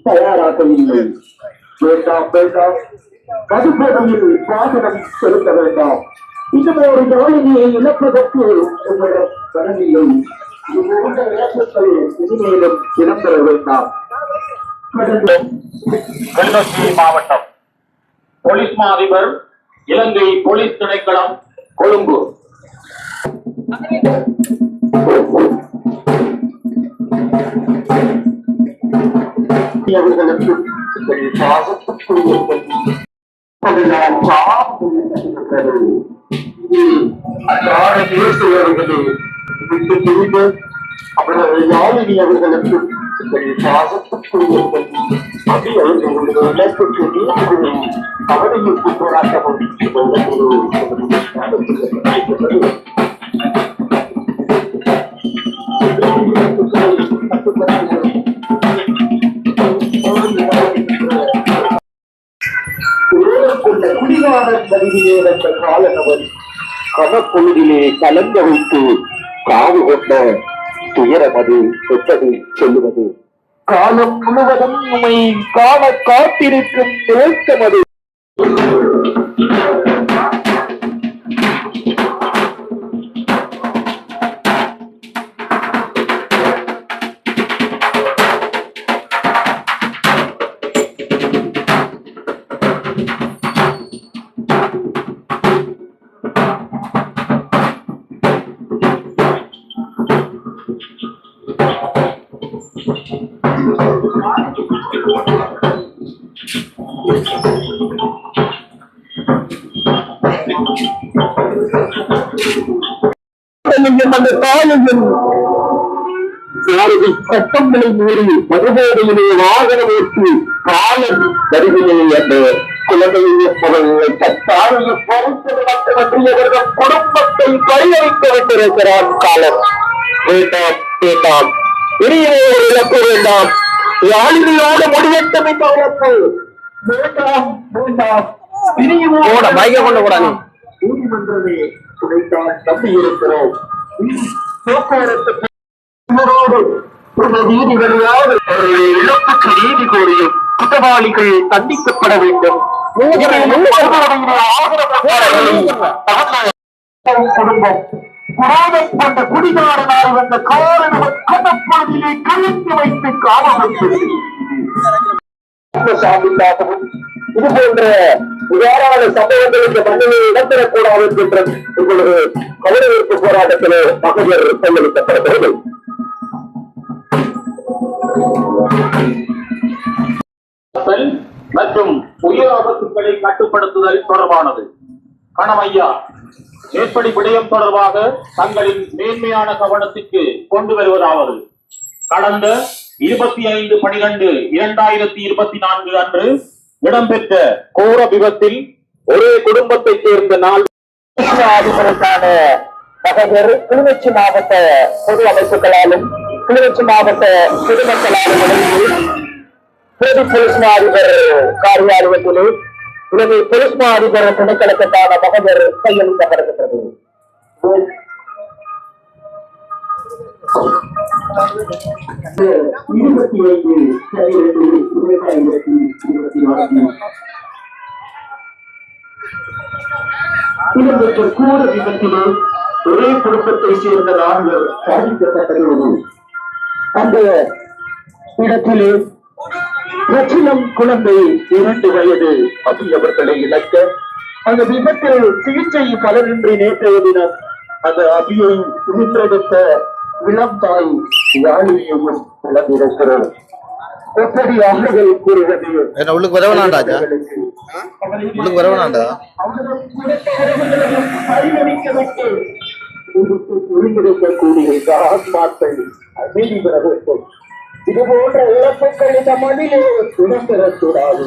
தயாராகவில்லை. வேண்டாம் வேண்டாம், மதுபோதையில் வாகனம் செலுத்த வேண்டாம். இன்னும் ஒரு ஜாலினியை இழப்பதற்கு உங்களிடம் வரவில்லை. இனிமேலும் இடம்பெற வேண்டாம். கிளிநொச்சி மாவட்டம் போலீஸ் மா அதிபர், இலங்கை போலீஸ் திணைக்களம், கொழும்பு. அவர்கள் யாழினி அவர்களுக்கு அவரையும் போராட்டம் குடிகாரன் கருவிலே என்ற காலனவர் கமப்பொழுதிலே கலந்த வைத்து காவு கொண்ட துயரமது எப்படி சொல்லுவது? காலம் முழுவதும் உண்மை காண காத்திருக்கும் தேக்கமது. அந்த தாயையும் சட்டங்களை மீறி மதுபோதையிலே வாகனம் ஓட்டி காலம் கருவிலே என்ற குழந்தையை தத்தாரையை பொறுத்தது மட்டுமன்றி அவர்கள் குடும்பத்தை பரிகரிக்க விட்டிருக்கிறார் காலம். வேண்டாம் வேண்டாம், பெரிய ஒரு இழப்பு வேண்டாம். யாழினியோடு முடிவெட்டும் இந்த இழப்பு வேண்டாம் வேண்டாம். நீதிமன்றமே துணைத்தான் நம்பி இருக்கிறோம். போக்குவரத்து நீதிகளையாவது இழப்புக்கு நீதி கோரியும் குற்றவாளிகள் தண்டிக்கப்பட வேண்டும். குடும்பம் குரோதம் கொண்ட குடிகாரனாய் வந்த காரணம் கண்ணப்பொழுதிலே கழித்து வைத்து காவல் சாமியாகவும் இது போன்ற உதாரண சம்பவங்களுக்கு மண்ணில் இடம்பெறக்கூடாது என்ற உங்களது கவனஈர்ப்பு போராட்டத்திலே மகளிர் கையளிக்கப்படுகிறது. மற்றும் உயிர் ஆபத்துக்களை கட்டுப்படுத்துதல் தொடர்பானது. கணமையா மேற்படி விடயம் தொடர்பாக தங்களின் மேன்மையான கவனத்திற்கு கொண்டு வருவதாவது, கடந்த 25/12/2024 அன்று இடம்பெற்ற கோர விபத்தில் ஒரே குடும்பத்தைச் சேர்ந்த 4 அதிபருக்கான தகவல் கிளிநொச்சி மாவட்ட பொது அமைப்புகளாலும் கிளிநொச்சி மாவட்ட பொதுமக்களாலும் போலீஸ் மா அதிபர் காரியாலயத்திலே இலங்கை போலீஸ் மா அதிபர் திணைக்களத்துக்கான தகவல் கையளிக்கப்படுகின்றது. 25/2024 கூற விபத்திலே ஒரே குடும்பத்தை சேர்ந்த 4 பாதிக்கப்பட்டது. அந்த இடத்திலே ரச்சிலம் குழந்தை 2 வயது அபியவர்களை இழக்க அந்த விபத்தில் சிகிச்சை பலனின்றி நேற்றைய தினம் அந்த அபியை உயிரெடுத்த இளம் தாய் யாழினியும் இழந்திருக்கிறது. எப்படி ஆண்டுகள் கூறுகிறது புரிந்திருக்கக்கூடிய ஆத்மாக்கள் அமைதி பெற வேண்டும். இது போன்ற இழப்புகள் இந்த மண்ணிலே இடம்பெறக்கூடாது.